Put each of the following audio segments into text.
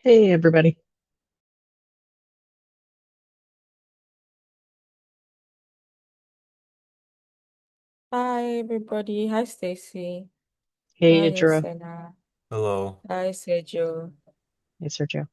Hey, everybody. Hi everybody. Hi Stacy. Hey, Hi Ajura. Yesena. Hello. Hi Sergio. Hey, Sergio.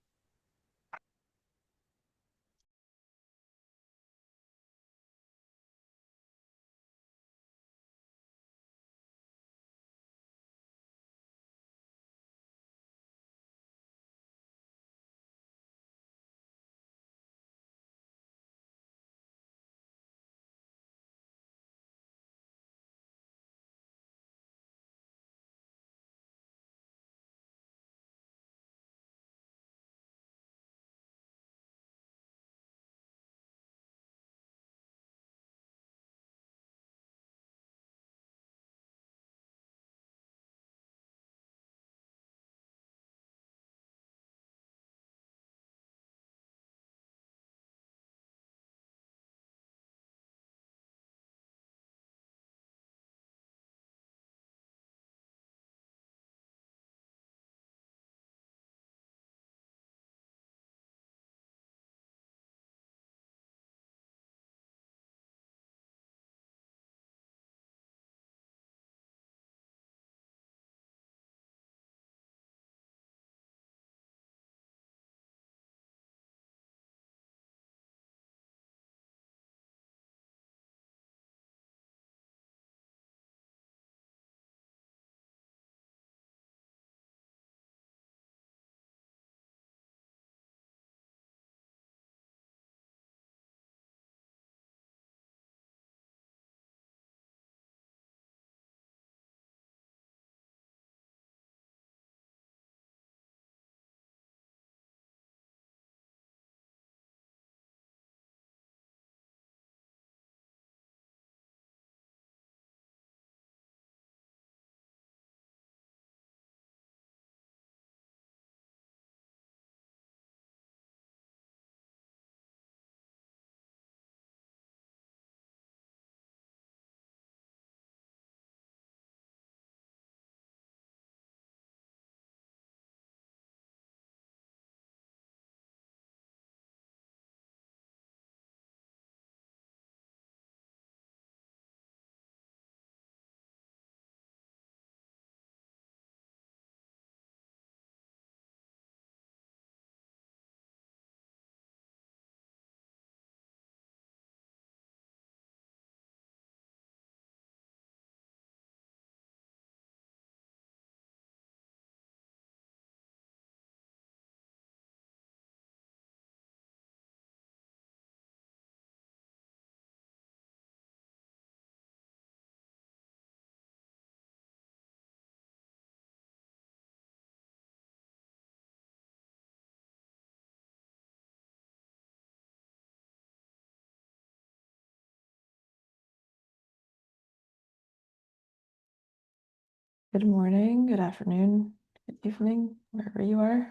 Good morning, good afternoon, good evening, wherever you are.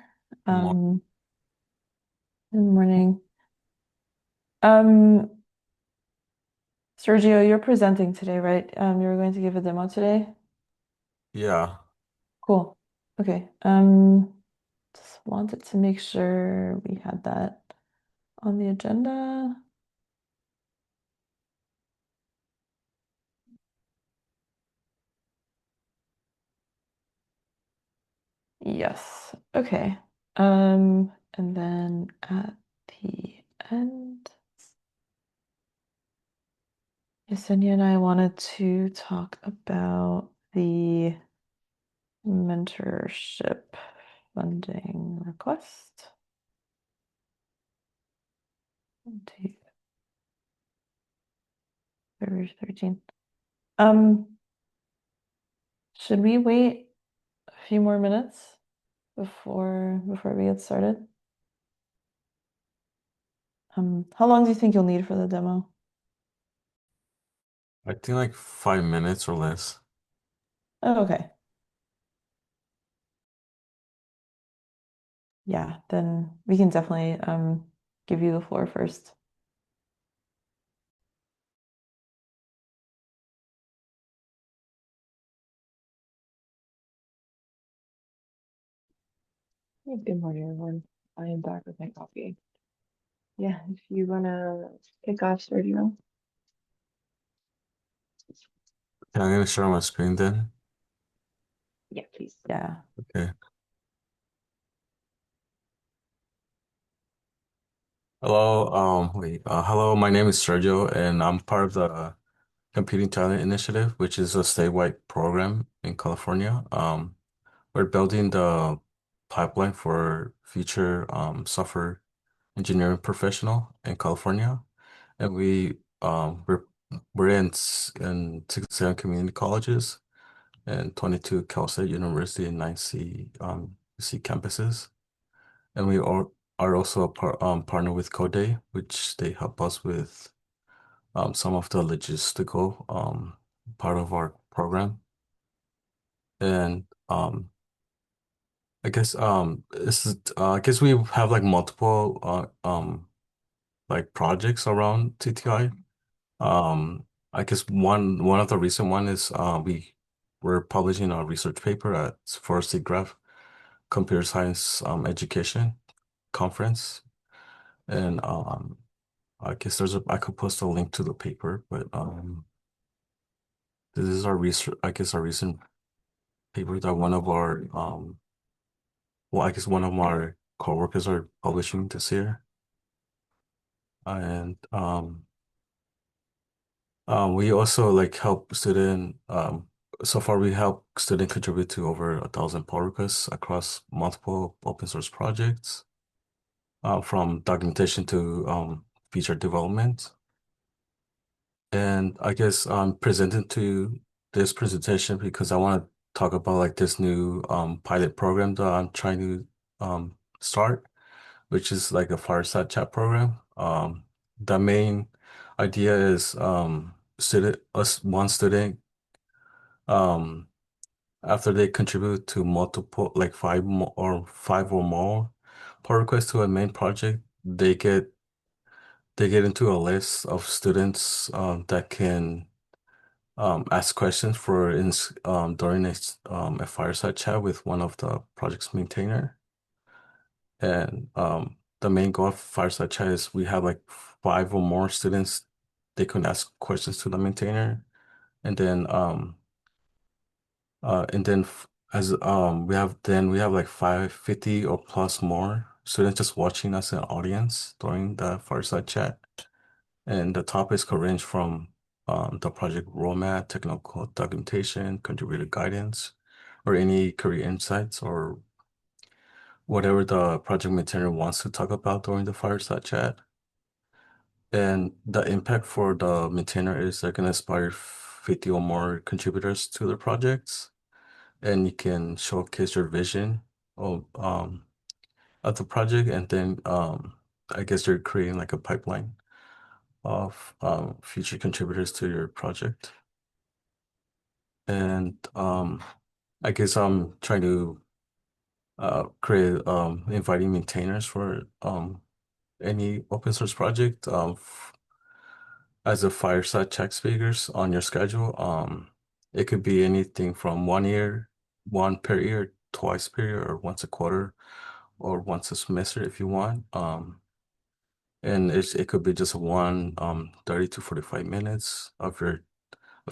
More. Um, Good morning. Um, Sergio, you're presenting today, right? You were going to give a demo today? Yeah. Cool. Okay. Just wanted to make sure we had that on the agenda. Yes. Okay. And then at the end, Yesenia and I wanted to talk about the mentorship funding request. To February 13th. Should we wait a few more minutes before we get started? How long do you think you'll need for the demo? I think like 5 minutes or less. Oh, okay. Yeah, then we can definitely give you the floor first. Hey, good morning, everyone. I am back with my coffee. Yeah, if you wanna kick off, Sergio. Okay, I'm gonna share my screen then. Yeah, please. Yeah. Okay. Hello, hello, my name is Sergio, and I'm part of the Computing Talent Initiative, which is a statewide program in California. We're building the pipeline for future software engineering professional in California, and we're in 67 community colleges and 22 Cal State University and 9C C campuses. And we are also a partner with Code, which they help us with some of the logistical part of our program. And I guess we have like multiple like projects around TTI. I guess one of the recent one is we're publishing a research paper for SIGGRAPH Computer Science Education Conference. And I guess I could post a link to the paper, but this is our research, I guess our recent paper that I guess one of our coworkers are publishing this year. And we also like help student so far we help student contribute to over 1,000 pull requests across multiple open source projects, from documentation to feature development. And I guess I'm presenting to this presentation because I want to talk about like this new pilot program that I'm trying to start, which is like a fireside chat program. The main idea is one student um, after they contribute to multiple like five or more pull requests to a main project, they get into a list of students that can ask questions during a fireside chat with one of the project's maintainer. And the main goal of fireside chat is we have like five or more students. They can ask questions to the maintainer, and then and then f- as we have like 550 or plus more students just watching us in the audience during the fireside chat. And the topics could range from the project roadmap, technical documentation, contributor guidance, or any career insights or whatever the project maintainer wants to talk about during the fireside chat. And the impact for the maintainer is they're going to inspire 50 or more contributors to the projects, and you can showcase your vision of the project, and then I guess you're creating like a pipeline of future contributors to your project. And I guess I'm trying to create inviting maintainers for any open source project as a fireside chat speakers on your schedule. It could be anything from one per year, twice per year, or once a quarter, or once a semester if you want. And it could be just one 30 to 45 minutes of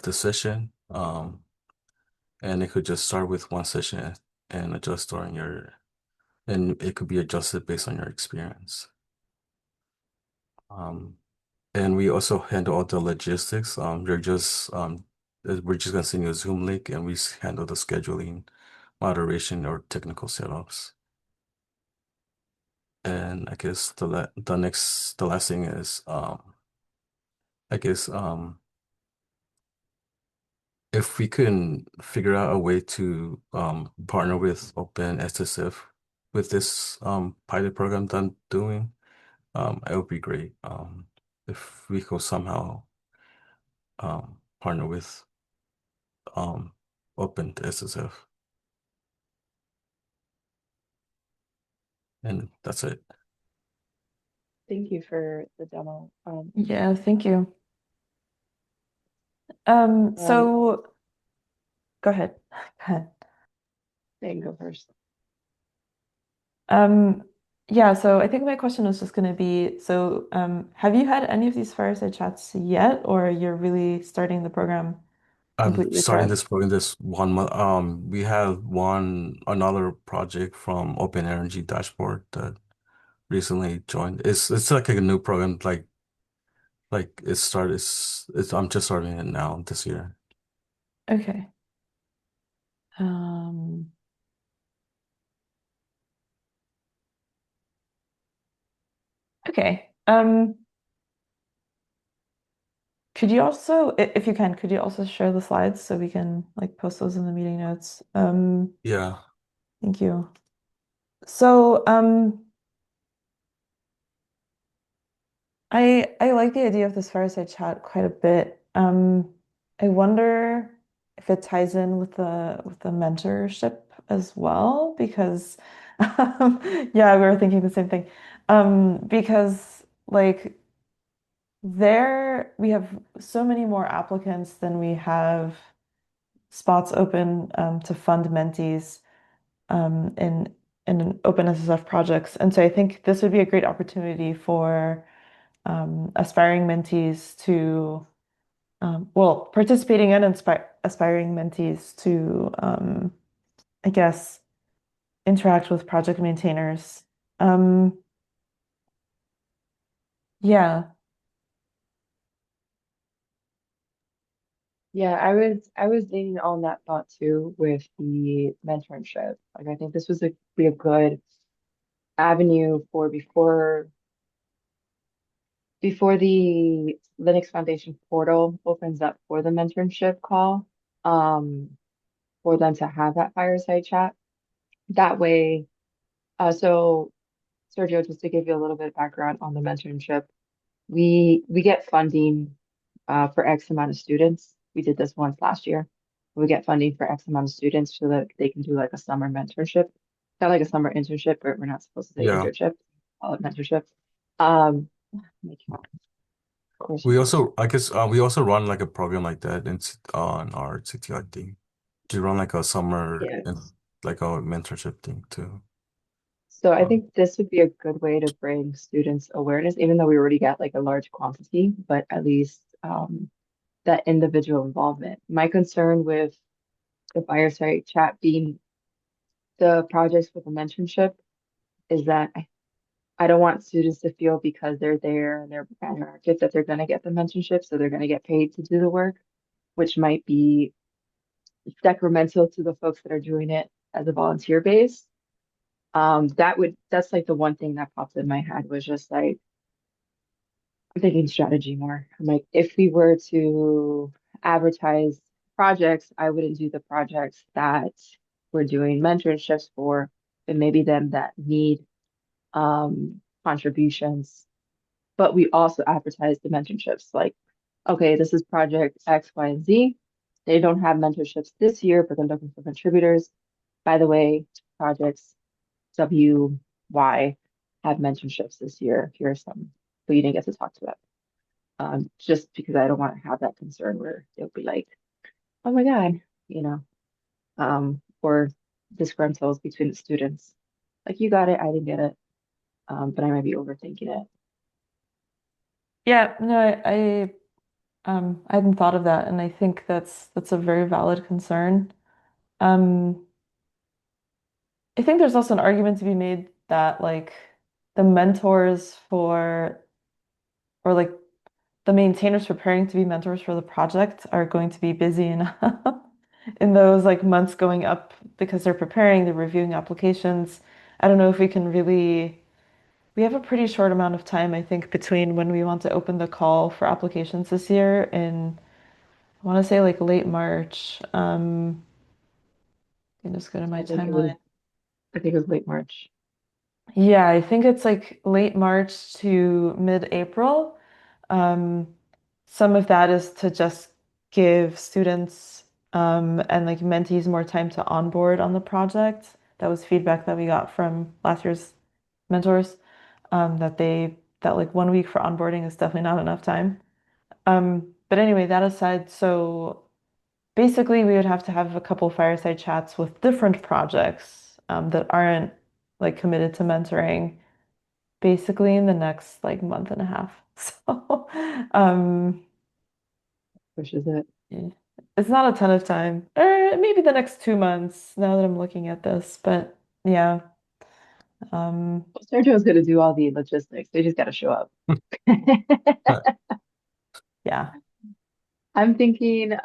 the session. And it could just start with one session and adjust and it could be adjusted based on your experience. Um, and we also handle all the logistics. We're just gonna send you a Zoom link, and handle the scheduling, moderation, or technical setups. And I guess the last thing is I guess if we can figure out a way to partner with OpenSSF with this pilot program that I'm doing, it would be great. If we could somehow partner with um OpenSSF, and that's it. Thank you for the demo. Yeah, thank you. Um, So go ahead. Go ahead. they can go first. Um, yeah, so I think my question was just going to be, so have you had any of these fireside chats yet, or you're really starting the program I'm completely starting fresh? this program this 1 month. We have another project from Open Energy Dashboard that recently joined. It's like a new program, like it's I'm just starting it now this year. Okay. Um, okay. Could you also, if you can, could you also share the slides so we can like post those in the meeting notes? Yeah, Thank you. So, I like the idea of this fireside chat quite a bit. I wonder if it ties in with the mentorship as well, because yeah, we were thinking the same thing. Because like there we have so many more applicants than we have spots open to fund mentees in OpenSSF projects. And so I think this would be a great opportunity for aspiring mentees to, well, participating in and aspiring mentees to, I guess, interact with project maintainers. Um, yeah, Yeah, I was leaning on that thought too with the mentorship. Like I think this was be a good avenue for before the Linux Foundation portal opens up for the mentorship call, um, for them to have that fireside chat. That way, so Sergio, just to give you a little bit of background on the mentorship, we get funding for X amount of students. We did this once last year. We get funding for X amount of students so that they can do like a summer mentorship. Kind of like a summer internship, but we're not supposed to say yeah. internship, call it mentorship. Um, my cat, of course, We also, I guess, we also run like a program like that on our CTI thing. Do you run like a summer yeah. and like a mentorship thing too? So I Um, think this would be a good way to bring students awareness, even though we already got like a large quantity, but at least that individual involvement. My concern with the fireside chat being the projects with the mentorship is that I don't want students to feel because they're there and they're banner artists that they're going to get the mentorship, so they're going to get paid to do the work, which might be detrimental to the folks that are doing it as a volunteer base. That's like the one thing that popped in my head was just like I'm thinking strategy more. I'm like, if we were to advertise projects, I wouldn't do the projects that we're doing mentorships for, but maybe them that need contributions. But we also advertise the mentorships. Like, okay, this is project X, Y, and Z. They don't have mentorships this year, but they're looking for contributors. By the way, projects W, Y have mentorships this year. Here's some, but you didn't get to talk to them. Just because I don't want to have that concern where they'll be like, oh my God, you know, or disgruntles between the students. Like, you got it, I didn't get it, but I might be overthinking it. yeah, no, I hadn't thought of that, and I think that's a very valid concern. Um, I think there's also an argument to be made that like the mentors for or like the maintainers preparing to be mentors for the project are going to be busy enough in those like months going up because they're reviewing applications. I don't know if we can really, we have a pretty short amount of time, I think, between when we want to open the call for applications this year in, I want to say like late March. Let me just go to my I think it was, timeline. I think it was late March. Yeah, I think it's like late March to mid-April. Um, some of that is to just give students and like mentees more time to onboard on the project. That was feedback that we got from last year's mentors, that like 1 week for onboarding is definitely not enough time. But anyway, that aside, so basically we would have to have a couple fireside chats with different projects that aren't like committed to mentoring basically in the next like month and a half. So, Which is it? yeah. It's not a ton of time. Or maybe the next 2 months now that I'm looking at this, but yeah. Um, Well, Sergio's gonna do all the logistics. They just gotta show up. yeah. I'm thinking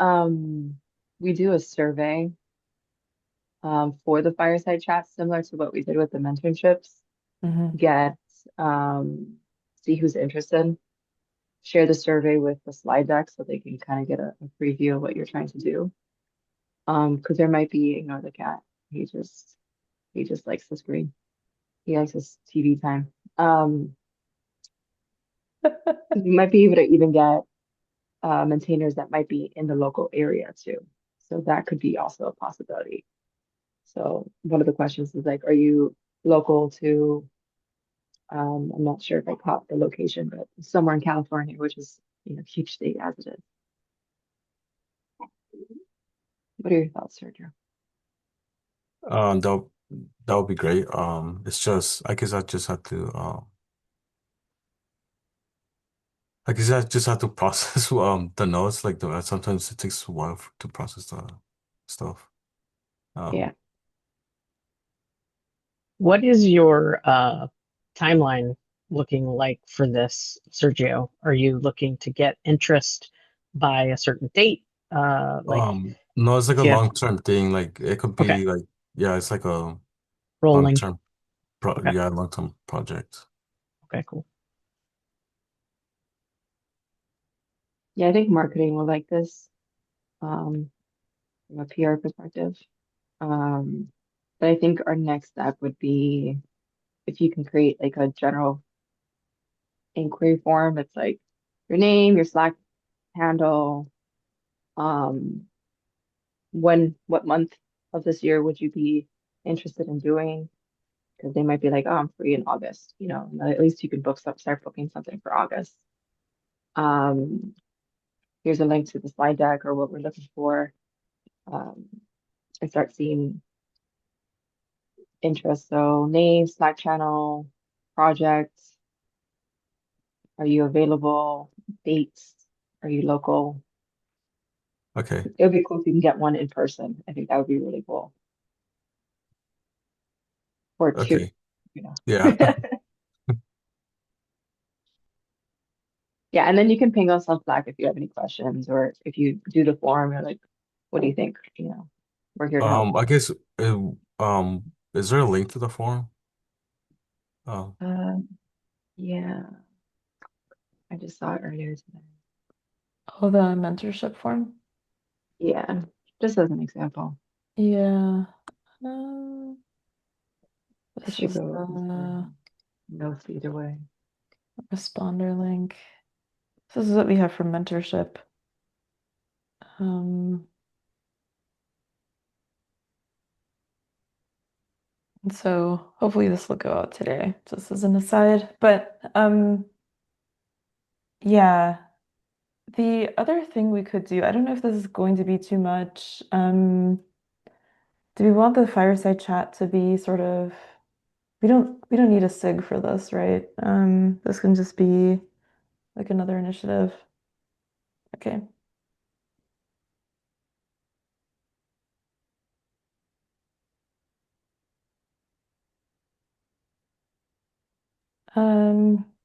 we do a survey for the fireside chat, similar to what we did with the mentorships. Hmm. Get see who's interested. Share the survey with the slide deck so they can kind of get a preview of what you're trying to do. Because there might be, ignore the cat. He just he just likes the screen. He likes his TV time. 'Cause you might be able to even get maintainers that might be in the local area too. So that could be also a possibility. So one of the questions is like, are you local to, I'm not sure if I caught the location, but somewhere in California, which is, huge state as it is. What are your thoughts, Sergio? That that would be great. It's just I guess I just have to I guess I just have to process the notes. Like the sometimes it takes a while to process the stuff. Yeah. Um, What is your timeline looking like for this, Sergio? Are you looking to get interest by a certain date? Like, no, it's like a do you have, long-term thing. Like it could okay, be like yeah, it's like a rolling. long-term Okay, long-term project. okay, cool. Yeah, I think marketing will like this, um, from a PR perspective. Um, but I think our next step would be if you can create like a general inquiry form. It's like your name, your Slack handle, um, what month of this year would you be interested in doing? Because they might be like, oh, I'm free in August, and at least you can start booking something for August. Um, Here's a link to the slide deck or what we're looking for, um, and start seeing interest. So name, Slack channel, projects, are you available? Dates, are you local? Okay. It would be cool if you can get one in person. I think that would be really cool. Or two, Okay. you know. Yeah. Yeah, and then you can ping us on Slack if you have any questions or if you do the form, you're like, what do you think? We're here to help. I guess is there a link to the forum? Oh, Yeah, I just saw it earlier today. Oh, the mentorship form? Yeah, just as an example, Yeah. Um, it this should is go the no feet away. responder link. This is what we have for mentorship. Um, and so hopefully this will go out today, just as an aside. But yeah, the other thing we could do, I don't know if this is going to be too much. Do we want the fireside chat to be sort of we don't need a SIG for this, right? This can just be like another initiative. Okay.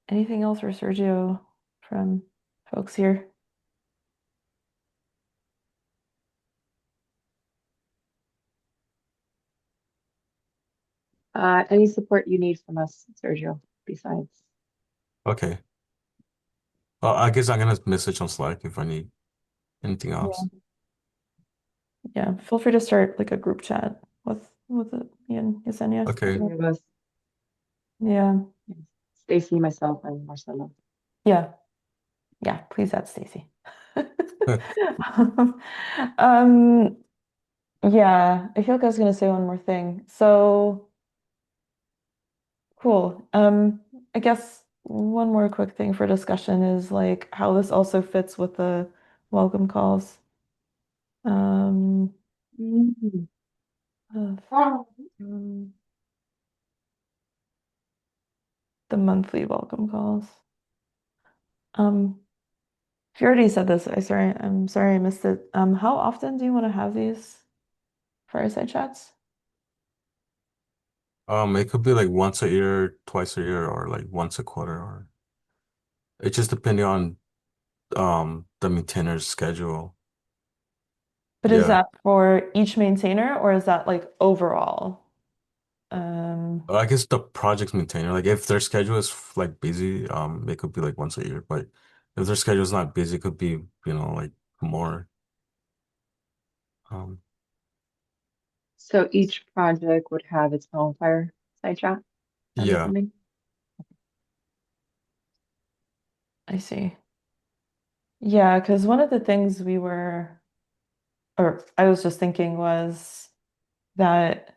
Anything else for Sergio from folks here? Any support you need from us, Sergio, besides. okay. Well, I guess I'm gonna message on Slack if I need anything else. Yeah. Yeah, feel free to start like a group chat with me and Yesenia. The Okay. three of us, Yeah. Stacy, myself, and Marcelo. Yeah. Yeah, please add Stacy. Um, yeah, I feel like I was gonna say one more thing. So cool. I guess one more quick thing for discussion is like how this also fits with the welcome calls. Um, Mhm. uh, Oh, um, The monthly welcome calls. If you already said this, I'm sorry I missed it. How often do you want to have these fireside chats? It could be like once a year, twice a year, or like once a quarter, or it just depending on the maintainer's schedule. But is Yeah. that for each maintainer or is that like overall? Um, I guess the project maintainer, like if their schedule is like busy, it could be like once a year. But if their schedule is not busy, it could be, like more. Um, So each project would have its own fireside chat, I'm yeah. assuming. I see. Yeah, because one of the things or I was just thinking was that,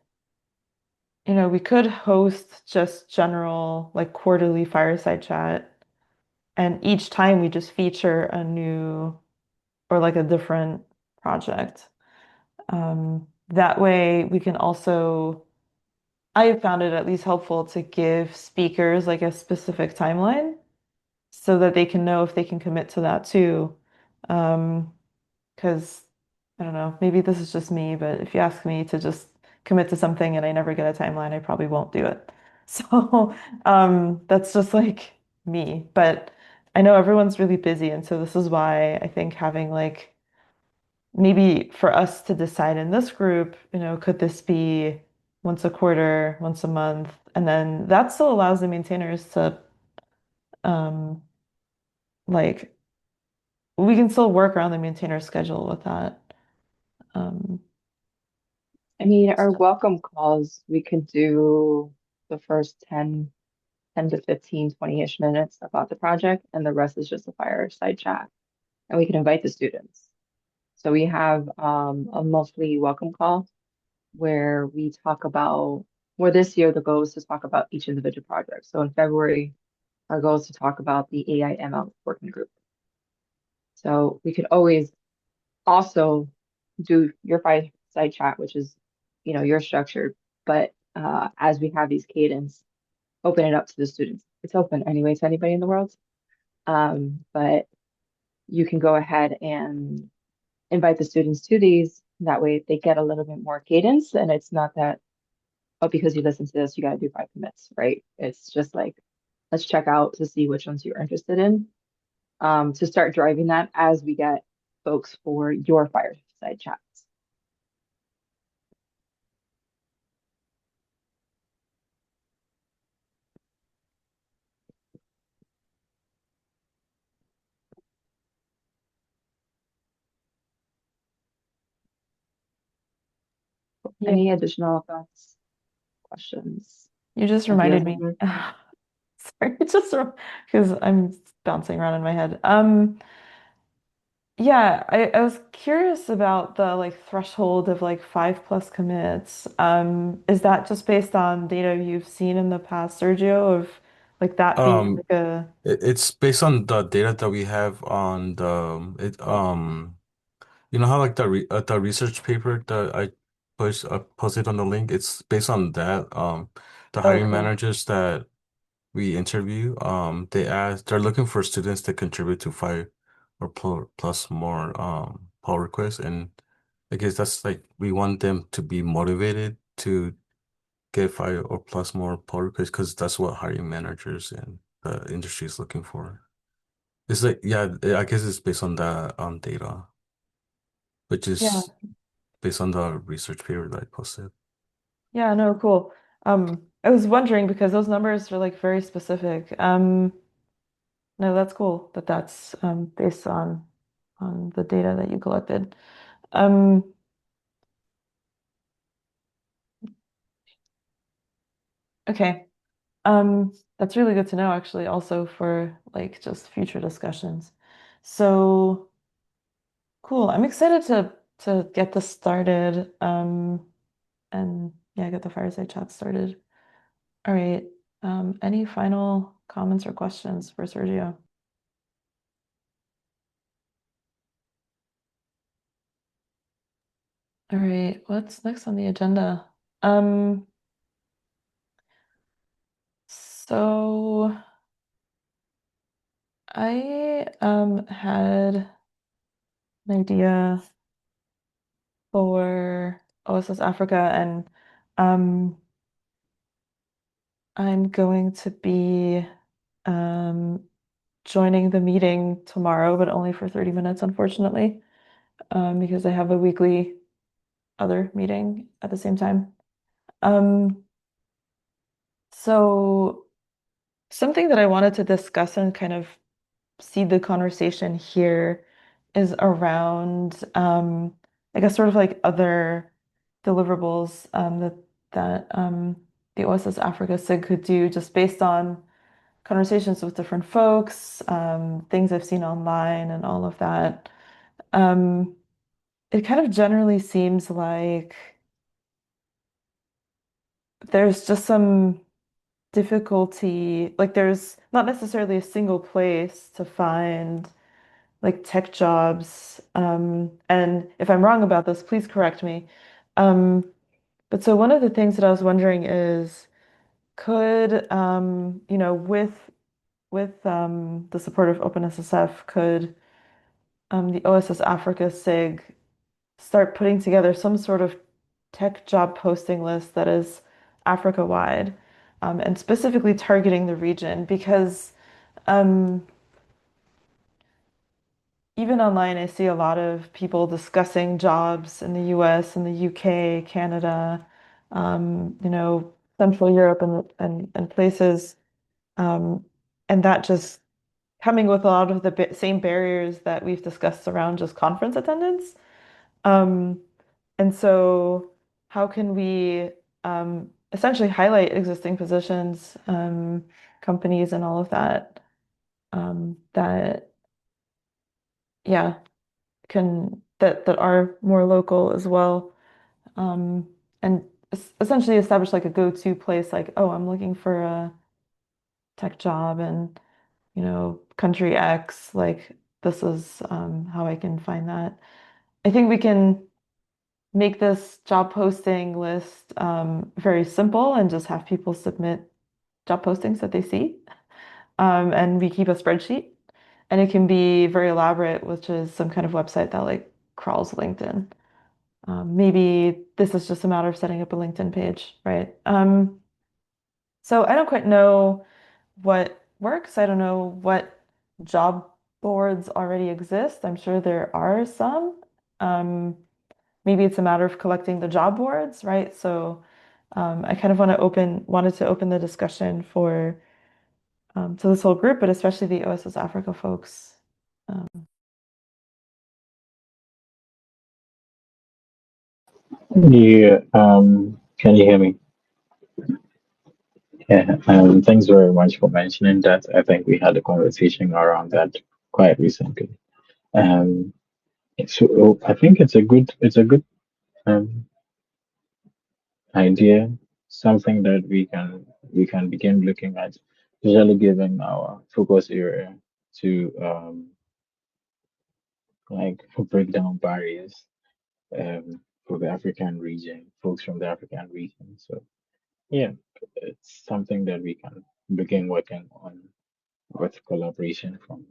we could host just general, like quarterly fireside chat, and each time we just feature a new or like a different project. That way we can also, I have found it at least helpful to give speakers like a specific timeline so that they can know if they can commit to that too. Because I don't know, maybe this is just me, but if you ask me to just commit to something and I never get a timeline, I probably won't do it. So, that's just like me. But I know everyone's really busy, and so this is why I think having like maybe for us to decide in this group, could this be once a quarter, once a month? And then that still allows the maintainers to um like we can still work around the maintainer schedule with that. Um, I mean, our welcome calls, we could do the first 10 to 15, 20-ish minutes about the project, and the rest is just a fireside chat. And we can invite the students. So we have a monthly welcome call where we talk about, where this year the goal is to talk about each individual project. So in February, our goal is to talk about the AI ML working group. So we could always also do your fireside chat, which is, your structure. But as we have these cadence, open it up to the students. It's open anyway to anybody in the world. But you can go ahead and invite the students to these. That way they get a little bit more cadence, and it's not that, oh, because you listen to this, you got to do 5 commits, right? It's just like, let's check out to see which ones you're interested in, to start driving that as we get folks for your fireside chats. yeah, Any additional thoughts, questions, you just ideas reminded on me. this? Sorry, it's just because I'm bouncing around in my head. Yeah, I was curious about the like threshold of like 5+ commits. Is that just based on data you've seen in the past, Sergio, of like that being Um, like a it's based on the data that we have on you know how like the research paper that I posted on the link. It's based on that. The hiring okay. managers that we interview, they're looking for students to contribute to five or plus more pull requests, and I guess that's like we want them to be motivated to get five or plus more pull requests because that's what hiring managers and the industry is looking for. It's like yeah, I guess it's based on that data, which Yeah. is based on the research paper that I posted. Yeah, no, cool. I was wondering because those numbers are like very specific. No, that's cool that that's based on the data that you collected. Um, okay. That's really good to know actually also for like just future discussions. So cool. I'm excited to get this started. And yeah, get the fireside chat started. All right. Any final comments or questions for Sergio? All right, what's next on the agenda? So I had an idea for OSS Africa, and um I'm going to be um joining the meeting tomorrow, but only for 30 minutes, unfortunately, because I have a weekly other meeting at the same time. Um, so something that I wanted to discuss and kind of seed the conversation here is around, I guess, sort of like other deliverables that the OSS Africa SIG could do just based on conversations with different folks, things I've seen online, and all of that. Um, it kind of generally seems like there's just some difficulty, like there's not necessarily a single place to find like tech jobs. And if I'm wrong about this, please correct me. Um, but so one of the things that I was wondering is, could with the support of OpenSSF, could the OSS Africa SIG start putting together some sort of tech job posting list that is Africa wide, and specifically targeting the region because um, even online, I see a lot of people discussing jobs in the US and the UK, Canada, Central Europe and places. Um, and that just coming with a lot of the same barriers that we've discussed around just conference attendance. Um, and so, how can we essentially highlight existing positions, companies, and all of that, that, yeah, that are more local as well, and essentially establish like a go-to place, like, oh, I'm looking for a tech job and country X, like this is how I can find that. I think we can make this job posting list very simple and just have people submit job postings that they see. And we keep a spreadsheet. And it can be very elaborate, which is some kind of website that like crawls LinkedIn. Maybe this is just a matter of setting up a LinkedIn page, right? So I don't quite know what works. I don't know what job boards already exist. I'm sure there are some. Um, Maybe it's a matter of collecting the job boards, right? So I kind of wanted to open the discussion for to this whole group, but especially the OSS Africa folks. Um, Yeah, can you hear me? Yeah, thanks very much for mentioning that. I think we had a conversation around that quite recently. Um, so I think it's a good um idea, something that we can begin looking at, especially given our focus area to like break down barriers for the African region, folks from the African region. So yeah, it's something that we can begin working on with collaboration from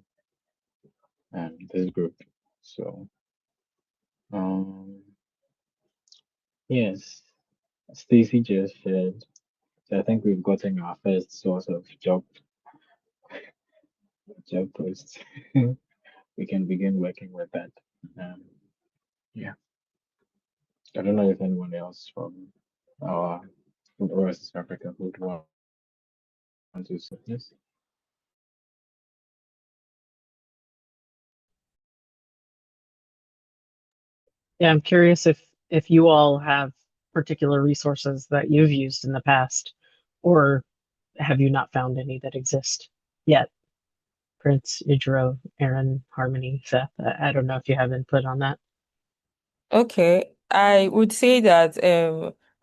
this group. So, um, yes, Stacy just shared. So I think we've gotten our first source of job posts. We can begin working with that. Um, yeah, I don't know if anyone else from our from Oasis Africa would want to say this. Yeah, I'm curious if you all have particular resources that you've used in the past, or have you not found any that exist yet? Prince, Idro, Aaron, Harmony, Seth. I don't know if you have input on that. Okay, I would say that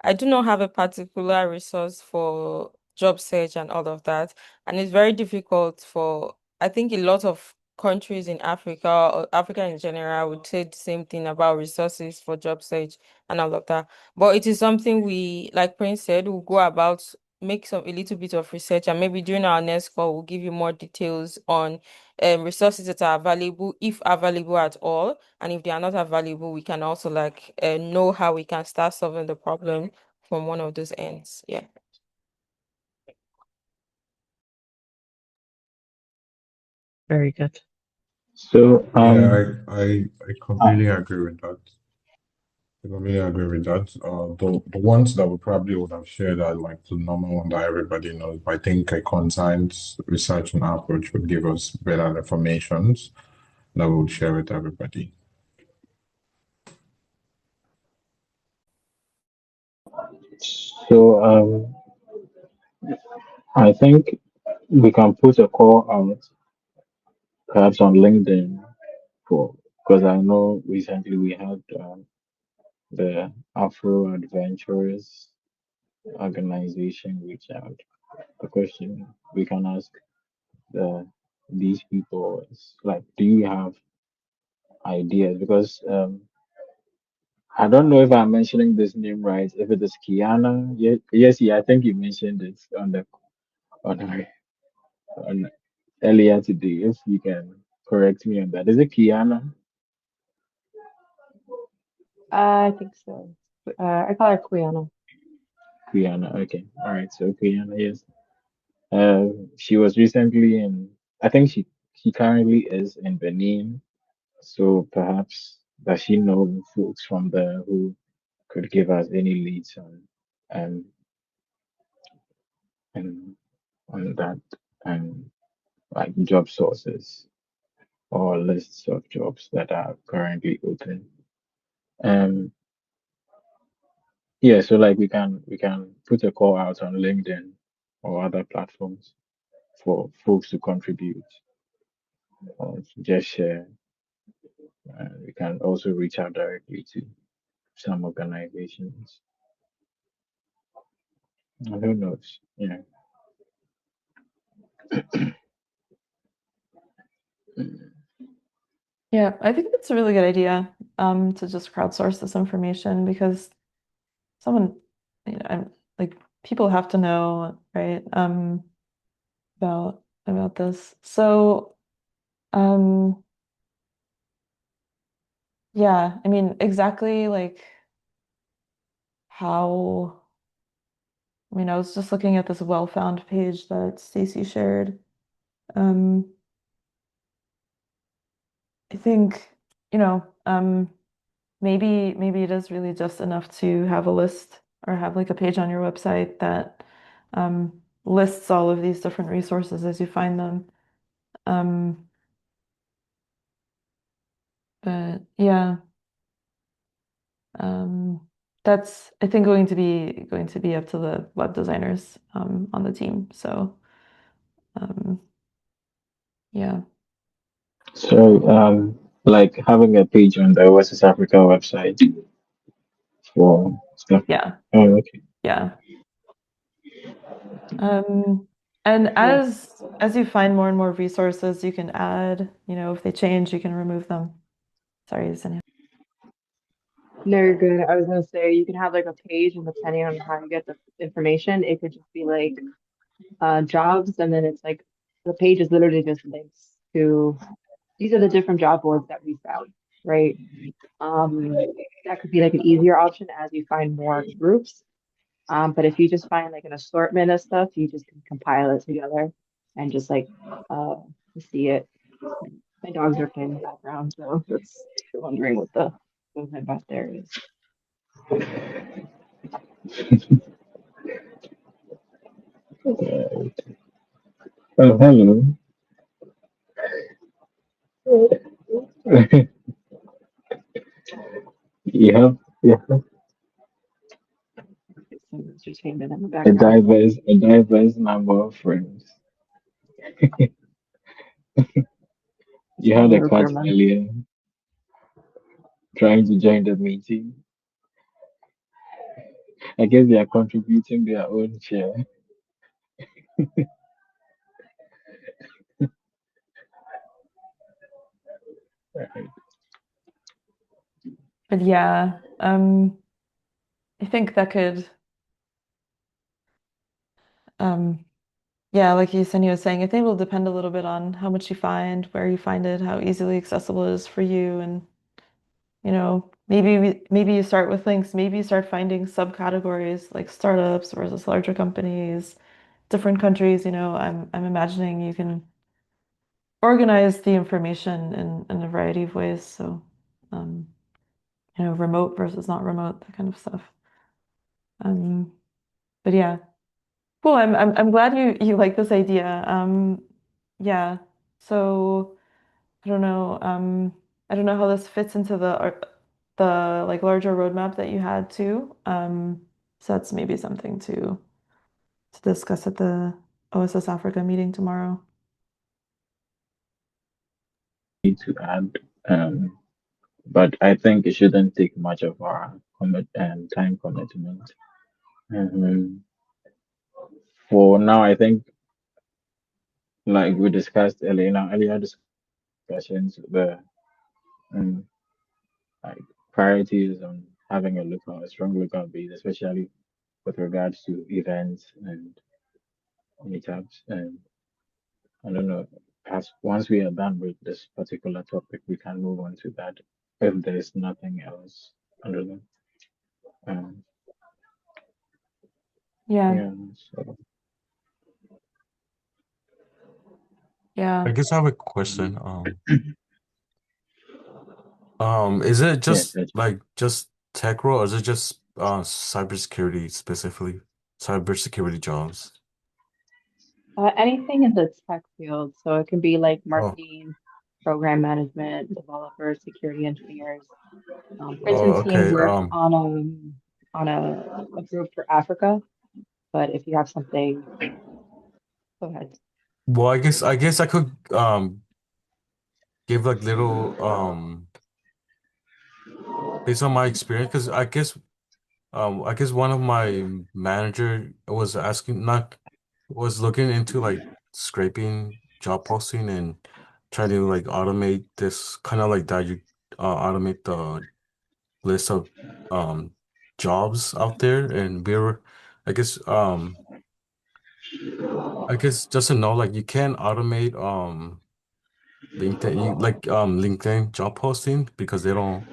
I do not have a particular resource for job search and all of that, and it's very difficult for I think a lot of countries in Africa or Africa in general would say the same thing about resources for job search and all of that. But it is something we, like Prince said, will go about make a little bit of research, and maybe during our next call, we'll give you more details on resources that are available, if available at all. And if they are not available, we can also like know how we can start solving the problem from one of those ends. Yeah. Very good. So, Yeah, I uh, completely agree with that. I completely agree with that. The ones that we probably would have shared are like the normal one that everybody knows. But I think a concise research and approach would give us better informations that we would share with everybody. so I think we can put a call out perhaps on LinkedIn for because I know recently we had the Afro Adventurers organization reach out. The question we can ask these people is like, do you have ideas? Because I don't know if I'm mentioning this name right. If it is Kiana, yes, yeah, I think you mentioned it on the on our on earlier today. If you can correct me on that, is it Kiana? I think so. I call her Quiana. Kiana, okay, all right. So Kiana, yes. She was recently in. I think she currently is in Benin. So perhaps does she know folks from there who could give us any leads um and on that and like job sources or lists of jobs that are currently open. Um yeah, so like we can put a call out on LinkedIn or other platforms for folks to contribute or to just share. We can also reach out directly to some organizations. And who knows? Yeah, I think that's a really good idea, to just crowdsource this information because someone, I'm like people have to know, right, about this. So, um, yeah, I mean, exactly like how, I mean, I was just looking at this well-found page that Stacy shared. Um, I think, you know, maybe it is really just enough to have a list or have like a page on your website that lists all of these different resources as you find them. Um, but yeah, um, that's I think going to be up to the web designers on the team. So um, yeah, So, like having a page on the West Africa website for stuff. yeah, Oh, okay. yeah. Um, and Yeah. as you find more and more resources, you can add, if they change, you can remove them. Sorry, Zenia. No, you're good. I was gonna say you can have like a page, and depending on how you get the information, it could just be like jobs, and then it's like the page is literally just links to these are the different job boards that we found, right? That could be like an easier option as you find more groups. But if you just find like an assortment of stuff, you just can compile it together and just like uh see it. My dogs are playing in the background, so that's if you're wondering what the movement back there is. Oh, hello. You have It's some entertainment in the a background. diverse number of friends. You had Small a little cat gremlin. earlier trying to join the meeting. I guess they are contributing their own share. But yeah, I think that could Yeah, like Yesenia was saying, I think it'll depend a little bit on how much you find, where you find it, how easily accessible it is for you, and maybe you start with links, maybe you start finding subcategories like startups versus larger companies, different countries, I'm imagining you can organize the information in a variety of ways. So, um, remote versus not remote, that kind of stuff. But yeah, cool. I'm glad you like this idea. Yeah. So I don't know. I don't know how this fits into the like larger roadmap that you had too. So that's maybe something to discuss at the OSS Africa meeting tomorrow. To add, but I think it shouldn't take much of our time commitment. Um, for now, I think, like we discussed earlier in our earlier discussions, the um, like priorities on having a strong local base, especially with regards to events and meetups. And I don't know, perhaps once we are done with this particular topic, we can move on to that if there's nothing else under them. Um, Yeah. yeah, so Yeah. I guess I have a question. Is it yeah, just like just tech role, or is it just cybersecurity specifically? Cybersecurity jobs. Anything in the tech field. So it can be like Oh, marketing, program management, developers, security engineers. Prince oh, and team okay. work on a group for Africa, but if you have something, go ahead. Well, I guess I could give like little based on my experience, because I guess one of my manager was asking, not was looking into like scraping job posting and trying to like automate this kind of like that, you automate the list of um jobs out there. And I guess um I guess just to know, like, you can automate LinkedIn, LinkedIn job posting, because they don't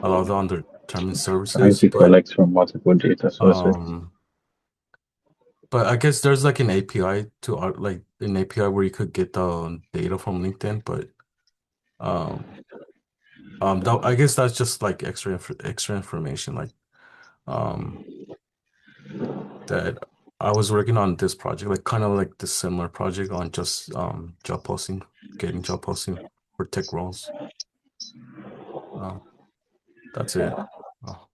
allow the undetermined trying services. to But collect from multiple data sources. um but I guess there's like an API to like an API where you could get the data from LinkedIn. But um I guess that's just like extra information, like um that I was working on this project, like kind of like this similar project on just job posting, getting job posting for tech roles. Um, that's it. Oh.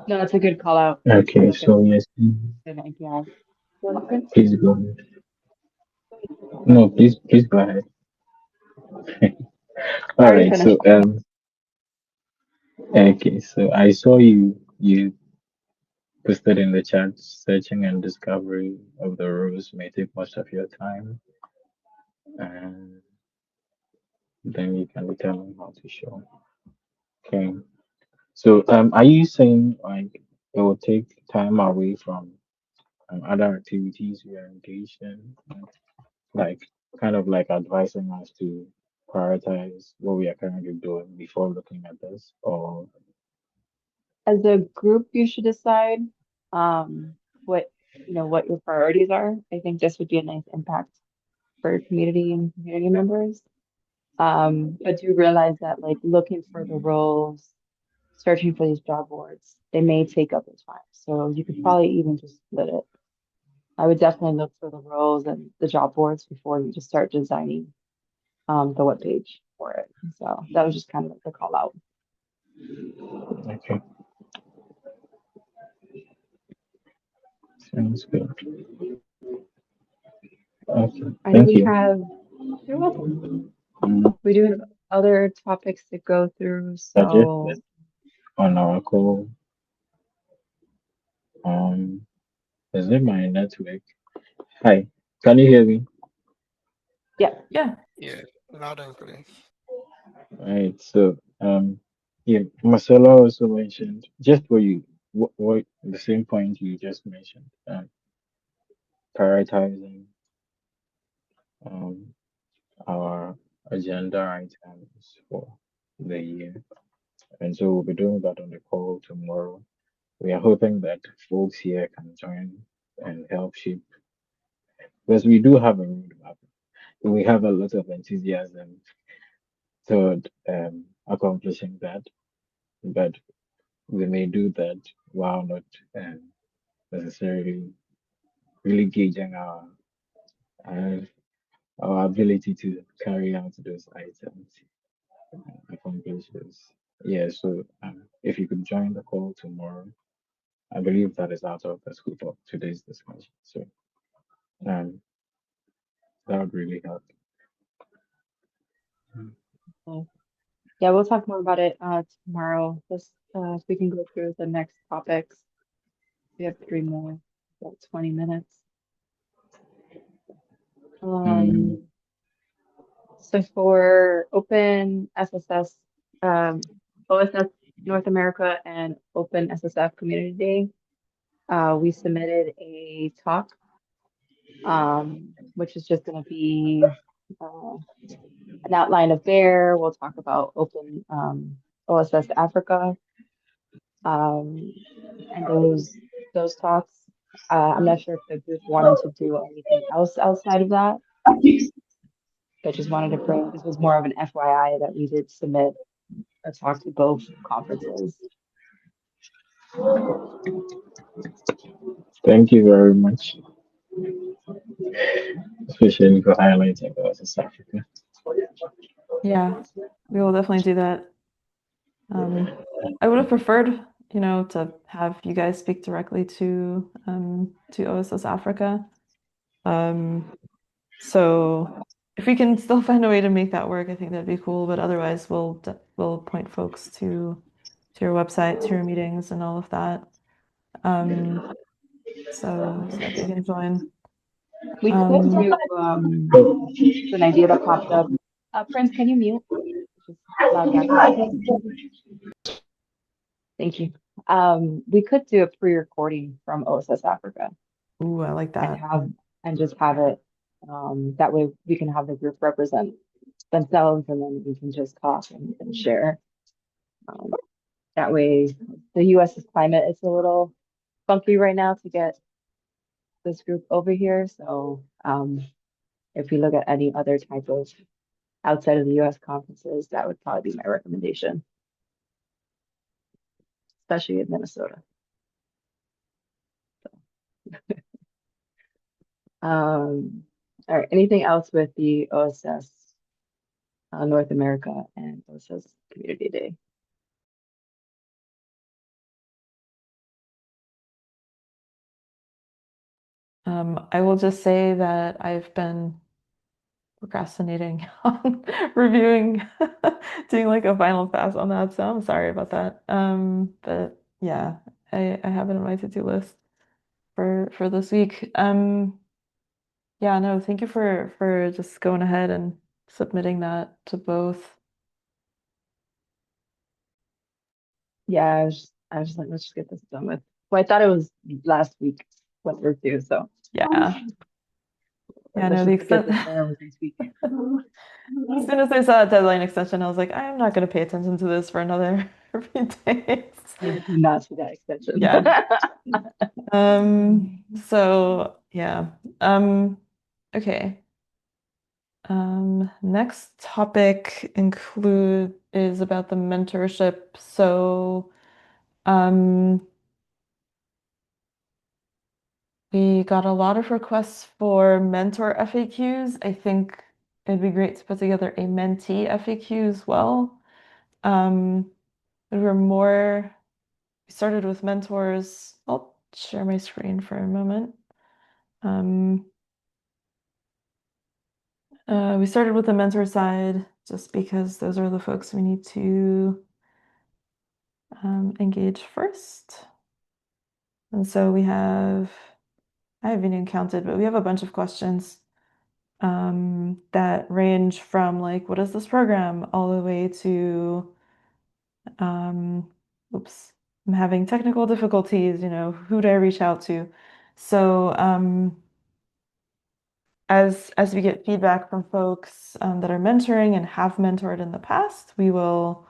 No, that's a good call out to Okay, look at so yes, an API. So Prince, please go ahead. No, please go ahead. I All already right, so finished. okay, so I saw you posted in the chat, searching and discovery of the rows may take most of your time, and then you can determine how to show. Okay, so are you saying like it will take time away from other activities we are engaged in, like kind of like advising us to prioritize what we are currently doing before looking at this, or As a group, you should decide what what your priorities are. I think this would be a nice impact for your community and community members. But do realize that like looking for the roles, searching for these job boards, they may take up your time. So you could probably even just split it. I would definitely look for the roles and the job boards before you just start designing the web page for it. So that was just kind of like the call out. okay, sounds good. Okay, I know thank we you. have, you're welcome. Um, We do have other topics to go through. So suggested on our call. Um, is it my network? Hi, can you hear me? yeah, Yeah. Yeah, loud and clear. Right. So, yeah, Marcelo also mentioned just what the same point you just mentioned. prioritizing um, our agenda items for the year. And so we'll be doing that on the call tomorrow. We are hoping that folks here can join and help shape, because we do have a roadmap. We have a lot of enthusiasm toward accomplishing that, but we may do that while not um, necessarily really gauging uh, our ability to carry out those items, accomplish this. Yeah, so if you could join the call tomorrow, I believe that is out of the scope of today's discussion. So um, that would really help. So, yeah, we'll talk more about it tomorrow. Just if we can go through the next topics. We have three more, about 20 minutes. Mm, Um, so for Open SSS, OSS North America and Open SSF Community Day, we submitted a talk, which is just going to be an outline of there. We'll talk about Open OSS Africa, um, and those talks. I'm not sure if the group wanted to do anything else outside of that. I just wanted to bring, this was more of an FYI that we did submit a talk to both conferences. thank you very much, especially for highlighting South Africa. Yeah, we will definitely do that. I would have preferred, to have you guys speak directly to OSS Africa. So if we can still find a way to make that work, I think that'd be cool. But otherwise, we'll point folks to your website, to your meetings, and all of that. So that they can join. We could do, it's an idea that popped up. Prince, can you mute? Just loud background noise. Thank you. We could do a pre-recording from OSS Africa Ooh, I like and that. just have it. That way we can have the group represent themselves and then we can just talk and share. That way the US's climate is a little funky right now to get this group over here. So if we look at any other type of outside of the US conferences, that would probably be my recommendation, especially in Minnesota. All right, anything else with the OSS North America and OSS Community Day? I will just say that I've been procrastinating on reviewing, doing like a final pass on that. So I'm sorry about that. But yeah, I have it on my to-do list for this week. Yeah, no, thank you for just going ahead and submitting that to both. Yeah, I was just like, let's just get this done with. Well, I thought it was last week went through too, so Yeah. Yeah, let's no, the just get extent this done with this week. as soon as I saw a deadline extension, I was like, I'm not going to pay attention to this for another few days. I do not see that extension. Yeah. So yeah. Okay. Next topic is about the mentorship. So, we got a lot of requests for mentor FAQs. I think it'd be great to put together a mentee FAQ as well. Um, we were more, we started with mentors. I'll share my screen for a moment. We started with the mentor side just because those are the folks we need to engage first. And so I haven't even counted, but we have a bunch of questions that range from like, what is this program, all the way to, oops, I'm having technical difficulties, who do I reach out to? So as we get feedback from folks that are mentoring and have mentored in the past, we will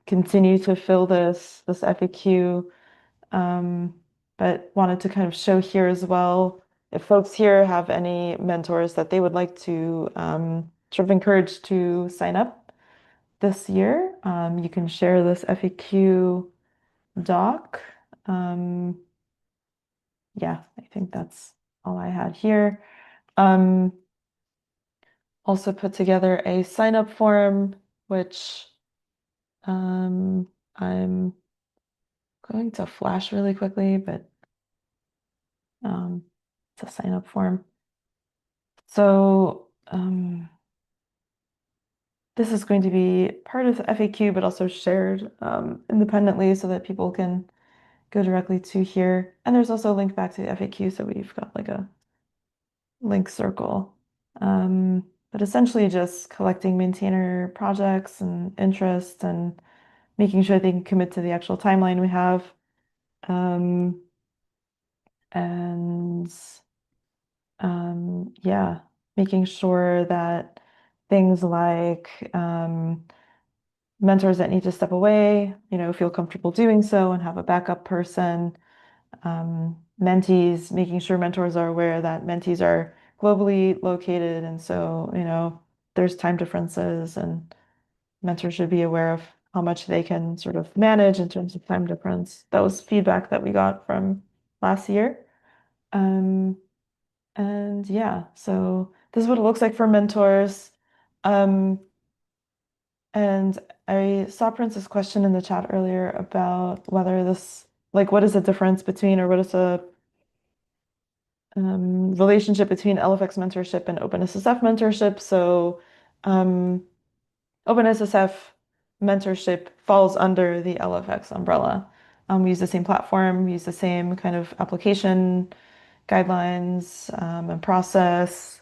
continue to fill this FAQ. But wanted to kind of show here as well, if folks here have any mentors that they would like to sort of encourage to sign up this year, you can share this FAQ doc. Yeah, I think that's all I had here. Also put together a sign up form, which I'm going to flash really quickly, but it's a sign up form. So this is going to be part of the FAQ, but also shared independently so that people can go directly to here. And there's also a link back to the FAQ, so we've got like a link circle. But essentially just collecting maintainer projects and interest and making sure they can commit to the actual timeline we have. And yeah, making sure that things like mentors that need to step away, feel comfortable doing so and have a backup person. Mentees, making sure mentors are aware that mentees are globally located, and so, there's time differences, and mentors should be aware of how much they can sort of manage in terms of time difference. That was feedback that we got from last year. And yeah, so this is what it looks like for mentors. And I saw Prince's question in the chat earlier about whether this, like, what is the difference between, or what is the relationship between LFX mentorship and OpenSSF mentorship? So, OpenSSF mentorship falls under the LFX umbrella. We use the same platform, we use the same kind of application guidelines and process.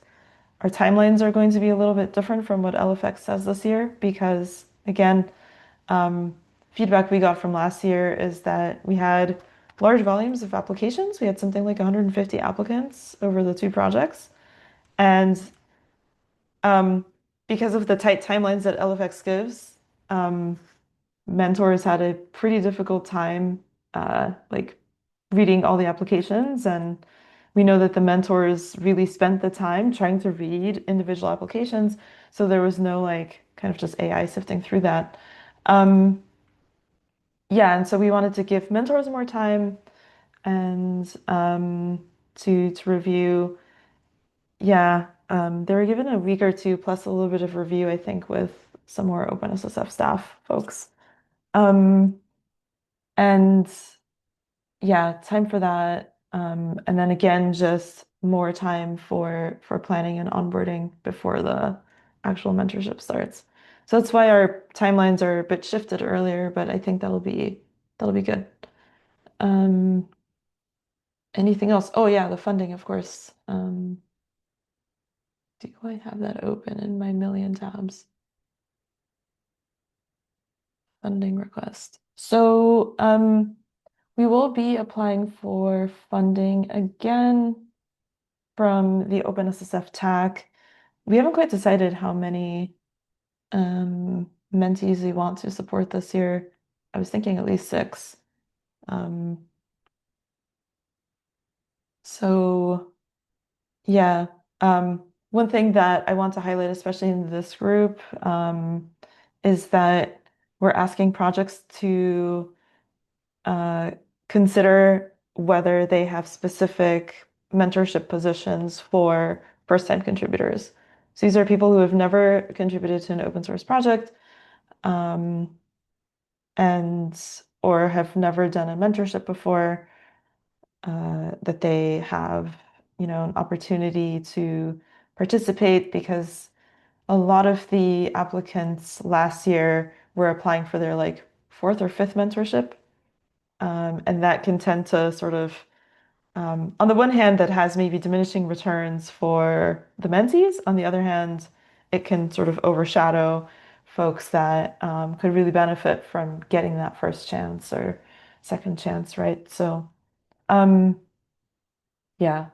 Our timelines are going to be a little bit different from what LFX says this year because, again, feedback we got from last year is that we had large volumes of applications. We had something like 150 applicants over the two projects. And because of the tight timelines that LFX gives, mentors had a pretty difficult time like reading all the applications. And we know that the mentors really spent the time trying to read individual applications. So there was no like kind of just AI sifting through that. Yeah, and so we wanted to give mentors more time and to review. Yeah, they were given a week or two plus a little bit of review, I think, with some more OpenSSF staff folks. And yeah, time for that. And then again, just more time for planning and onboarding before the actual mentorship starts. So that's why our timelines are a bit shifted earlier, but I think that'll be good. Um, Anything else? Oh yeah, the funding, of course. Do I have that open in my million tabs? Funding request. So we will be applying for funding again from the OpenSSF TAC. We haven't quite decided how many mentees we want to support this year. I was thinking at least 6. So yeah, one thing that I want to highlight, especially in this group, is that we're asking projects to uh, consider whether they have specific mentorship positions for first-time contributors. So these are people who have never contributed to an open source project, and or have never done a mentorship before, that they have, an opportunity to participate because a lot of the applicants last year were applying for their like fourth or fifth mentorship. And that can tend to sort of, on the one hand, that has maybe diminishing returns for the mentees. On the other hand, it can sort of overshadow folks that could really benefit from getting that first chance or second chance, right? So, yeah,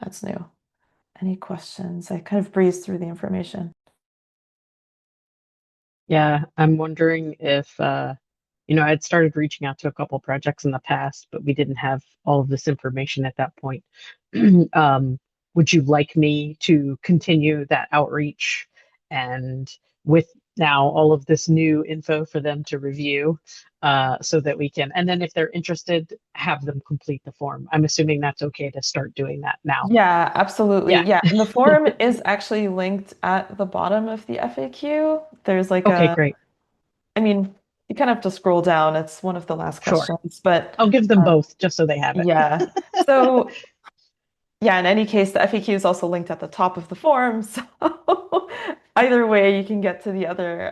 That's new. Any questions? I kind of breezed through the information. Yeah, I'm wondering if I'd started reaching out to a couple projects in the past, but we didn't have all of this information at that point. Um, would you like me to continue that outreach and with now all of this new info for them to review, so that we can, and then if they're interested, have them complete the form? I'm assuming that's okay to start doing that now. Yeah, absolutely. Yeah. Yeah, and the form is actually linked at the bottom of the FAQ. There's like Okay, a, great. I mean, you kind of have to scroll down. It's one of the last Sure. questions, but I'll give them um, both just so they have it. yeah. So yeah, in any case, the FAQ is also linked at the top of the form. So either way, you can get to the other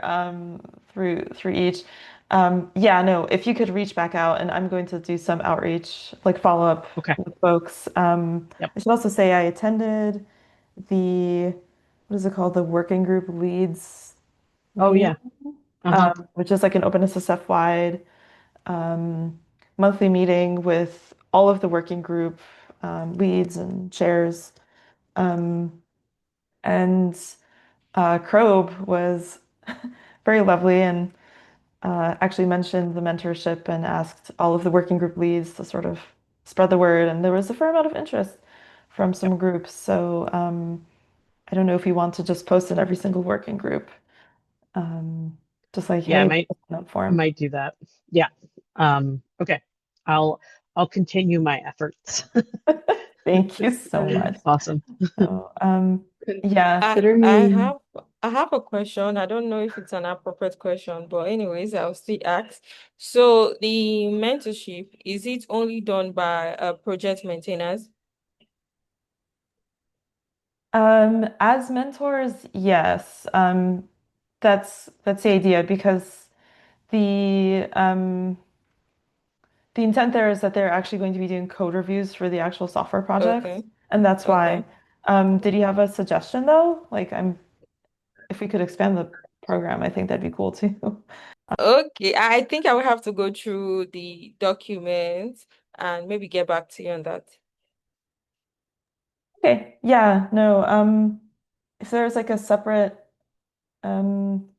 through each. Yeah, no, if you could reach back out, and I'm going to do some outreach, like follow up Okay. with folks. Yep. I should also say I attended the, what is it called? The working group leads Oh meeting, yeah. Uh-huh. which is like an OpenSSF wide um, monthly meeting with all of the working group leads and chairs. Um, and Krobe was very lovely and actually mentioned the mentorship and asked all of the working group leads to sort of spread the word. And there was a fair amount of interest from Yep. some groups. So I don't know if you want to just post in every single working group, um, just like, Yeah, I hey, might sign up I form. might do that. Yeah. Okay. I'll I'll continue my efforts. Thank you so much. Awesome. So, yeah. I Consider I me. have I have a question. I don't know if it's an appropriate question, but anyways, I'll still ask. So the mentorship, is it only done by project maintainers? As mentors, yes. That's the idea because the the intent there is that they're actually going to be doing code reviews for the actual software project, Okay, and that's why. okay. Did you have a suggestion though? Like, if we could expand the program, I think that'd be cool too. Okay, I think I will have to go through the documents and maybe get back to you on that. Okay, yeah, no. If there's like a separate um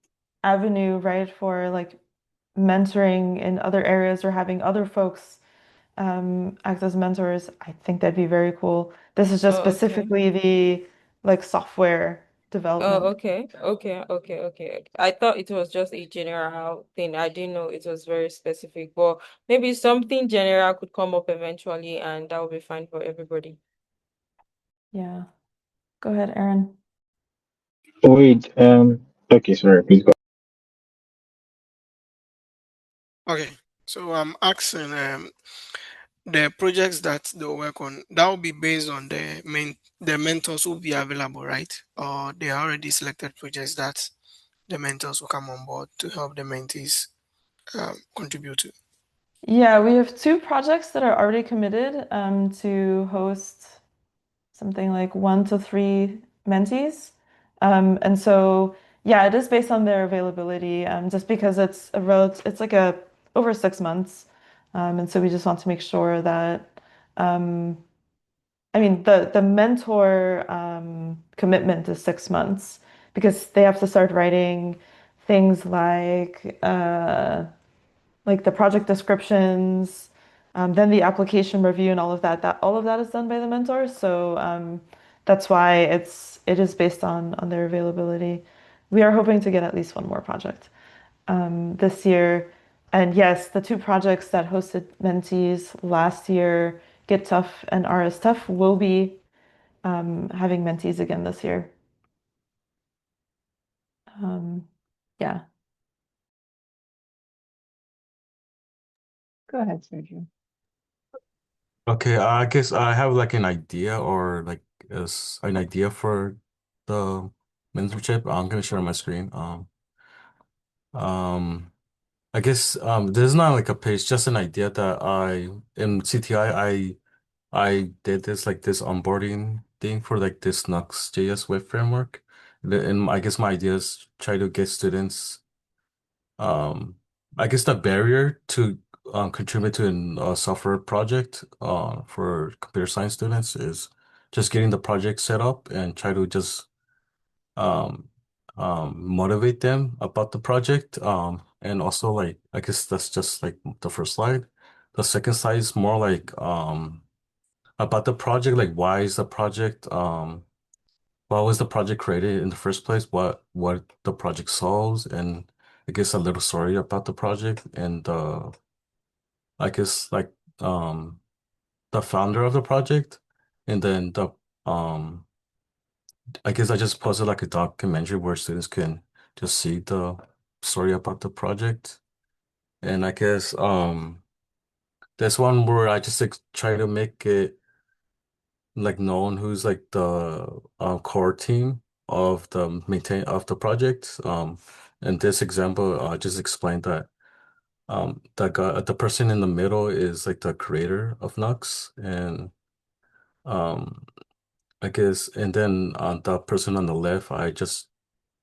avenue, right, for like mentoring in other areas or having other folks act as mentors, I think that'd be very cool. This is just Oh, okay. specifically the like software Oh, development. okay. Okay. I thought it was just a general thing. I didn't know it was very specific, but maybe something general could come up eventually, and that will be fine for everybody. Yeah. Go ahead, Aaron. Oh, wait, okay, sorry, please go. Okay. So I'm asking the projects that they'll work on, that will be based on the mentors who will be available, right? Or they are already selected projects that the mentors will come on board to help the mentees contribute to. Yeah, we have two projects that are already committed to host something like 1 to 3 mentees. And so, yeah, it is based on their availability, just because it's like a over 6 months. And so we just want to make sure that, um, I mean, the mentor commitment is 6 months because they have to start writing things like the project descriptions, then the application review and all of that. That all of that is done by the mentor. So that's why it is based on their availability. We are hoping to get at least one more project this year. And yes, the two projects that hosted mentees last year, Get Tough and RS Tough, will be having mentees again this year. Um, yeah. Go ahead, Sergio. Okay, I guess I have like an idea or like an idea for the mentorship. I'm gonna share my screen. Um, I guess there's not like a page, just an idea that in CTI I did this onboarding thing for like this Nux.js web framework. And I guess my idea is try to get students um I guess the barrier to contribute to a software project for computer science students is just getting the project set up and try to just um motivate them about the project. And also like I guess that's just like the first slide. The second slide is more like about the project, like why is the project why was the project created in the first place? What the project solves, and I guess a little story about the project and I guess like um the founder of the project, and then the um I guess I just posted like a documentary where students can just see the story about the project. And I guess there's one where I just like try to make it like known who's like the core team of the maintain of the project. In this example, I just explained that the person in the middle is like the creator of Nux, and um I guess, and then the person on the left, I just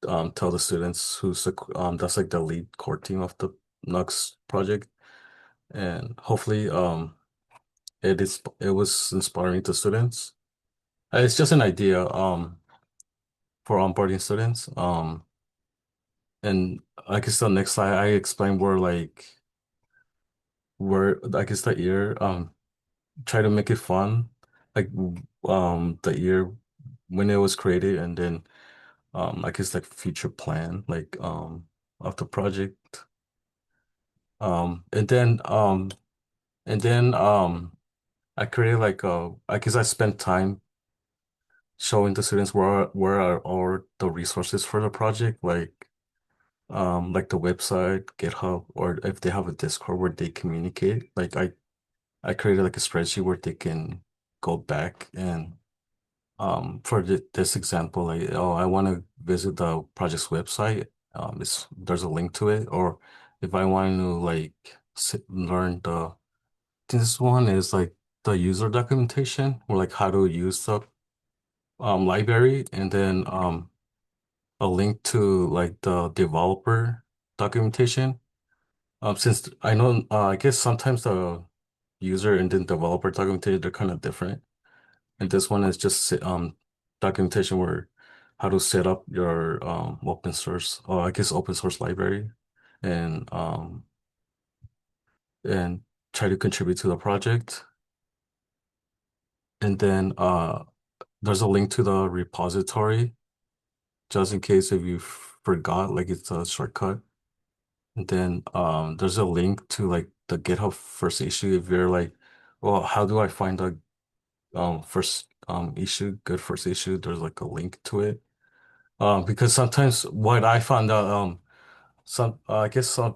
tell the students who's the that's like the lead core team of the Nux project, and hopefully it was inspiring to students. It's just an idea for onboarding students. And I guess the next slide I explain where I guess the year try to make it fun, like the year when it was created, and then I guess like future plan of the project. And then I created like I guess I spent time showing the students where are all the resources for the project, like the website, GitHub, or if they have a Discord where they communicate. Like I created like a spreadsheet where they can go back and for this example, like oh I want to visit the project's website, there's a link to it, or if I want to like learn this one is like the user documentation or like how to use the library, and then a link to like the developer documentation. Since I know, I guess sometimes the user and then developer documentation they're kind of different, and this one is just documentation where how to set up your open source, or I guess open source library, and and try to contribute to the project. And then there's a link to the repository just in case if you forgot, like it's a shortcut. And then there's a link to like the GitHub first issue if you're like, well, how do I find the first issue, good first issue? There's like a link to it. Because sometimes what I found out, some I guess some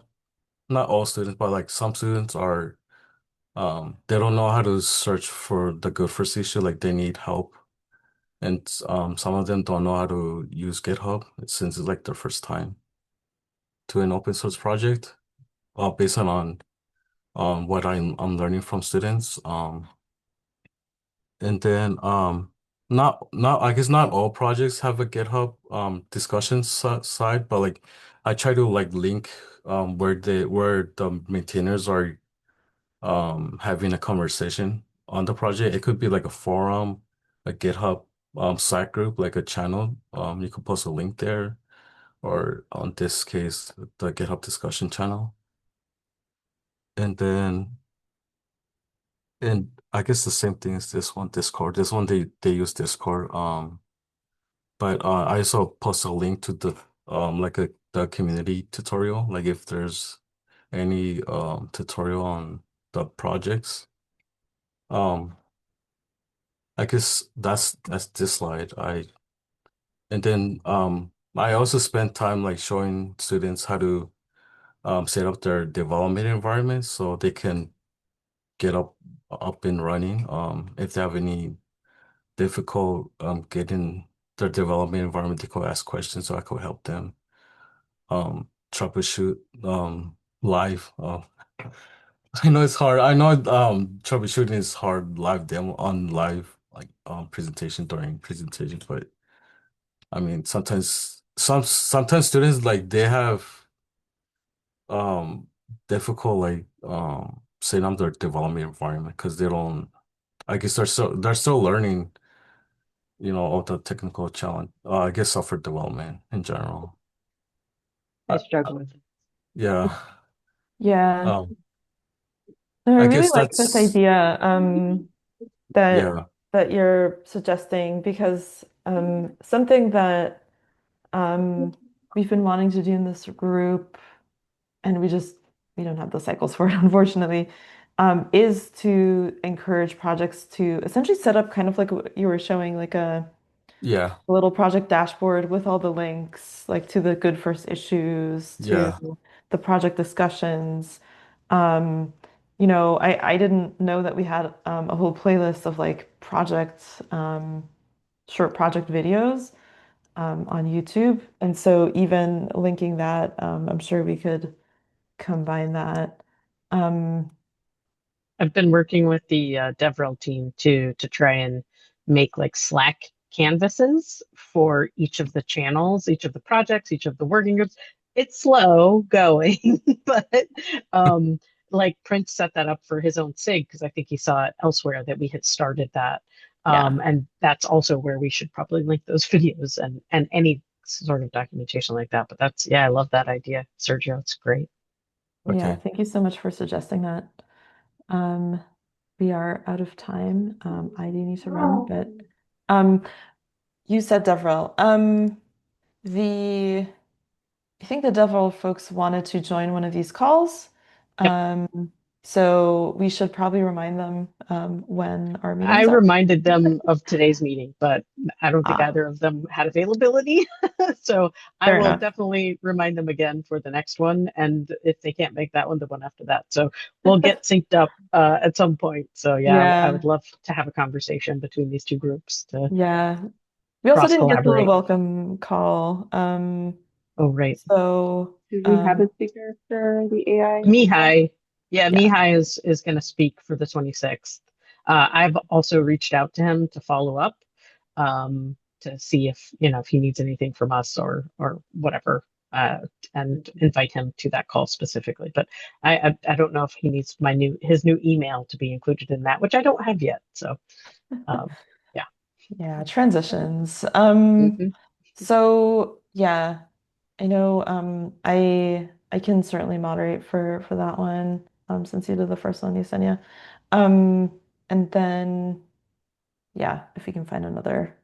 not all students, but like some students are they don't know how to search for the good first issue, like they need help. And some of them don't know how to use GitHub since it's like their first time to an open source project. Based on what I'm learning from students. And then not I guess not all projects have a GitHub discussion side, but like I try to like link where the maintainers are having a conversation on the project. It could be like a forum, a GitHub site group, like a channel. You could post a link there, or on this case, the GitHub discussion channel. And then and I guess the same thing as this one, Discord. This one they use Discord. But I also post a link to the community tutorial, like if there's any tutorial on the projects. Um I guess that's this slide. And then I also spend time like showing students how to set up their development environment so they can get up and running. If they have any difficult getting their development environment, they could ask questions so I could help them troubleshoot live. I know it's hard. I know troubleshooting is hard live demo on live like presentation during presentation, but I mean sometimes students like they have um difficult like setting up their development environment because they don't I guess they're still learning of the technical challenge, I guess software development in general. I Uh, struggle with it. yeah. Yeah. Um, No, I I really guess like this that's idea that yeah, you're suggesting because something that um, we've been wanting to do in this group, and we don't have the cycles for it, unfortunately, is to encourage projects to essentially set up kind of like what you were showing, like yeah, a little project dashboard with all the links, like to the good first issues, to yeah, the project discussions. Um, I didn't know that we had a whole playlist of like short project videos on YouTube. And so even linking that, I'm sure we could combine that. Um, I've been working with the DevRel team to try and make like Slack canvases for each of the channels, each of the projects, each of the working groups. It's slow going, but um, like Prince set that up for his own SIG because I think he saw it elsewhere that we had started that. yeah. And that's also where we should probably link those videos and any sort of documentation like that. But that's, yeah, I love that idea, Sergio. It's great. Yeah, okay. thank you so much for suggesting that. Um, we are out of time. I do need to run, but um, you said DevRel. The I think the DevRel folks wanted to join one of these calls. Yep. So we should probably remind them when our I meetings are. reminded them of today's meeting, but I don't think Ah, either of them had availability. So I fair will enough. definitely remind them again for the next one. And if they can't make that one, the one after that. So we'll get synced up at some point. So yeah, I would Yeah, love to have a conversation between these two groups to yeah. We also cross didn't get the collaborate. welcome call. Oh, right. So Do we have a speaker for the AI chat? Mihai, yeah, yeah, Mihai is going to speak for the 26th. I've also reached out to him to follow up, to see if if he needs anything from us or whatever, and invite him to that call specifically. But I don't know if he needs his new email to be included in that, which I don't have yet. So yeah. yeah, transitions. Hmm. So yeah, I know I can certainly moderate for that one, since you did the first one, Yesenia. And then yeah, if we can find another,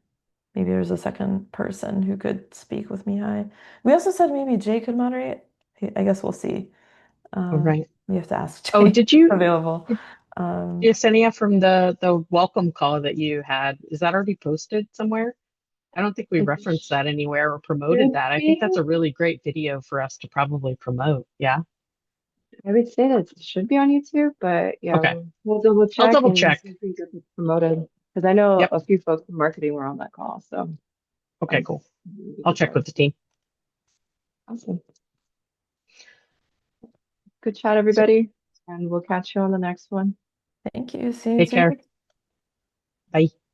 maybe there's a second person who could speak with Mihai. We also said maybe Jay could moderate. I guess we'll see. All right. We have to ask Oh, Jay if did he's you, available. Yesenia, from the welcome call that you had, is that already posted somewhere? I don't think we It referenced that anywhere or promoted should that. I think be. that's a really great video for us to probably promote. Yeah. I would say that it should be on YouTube, but yeah, Okay. we'll double I'll check double and check. see if we get it promoted. Because I know Yep. a few folks from marketing were on that call, so Okay, um, cool. we I'll could check go. with the team. Awesome. Good chat, So everybody, and we'll catch you on the next one. Thank you. See you take soon. care. Bye.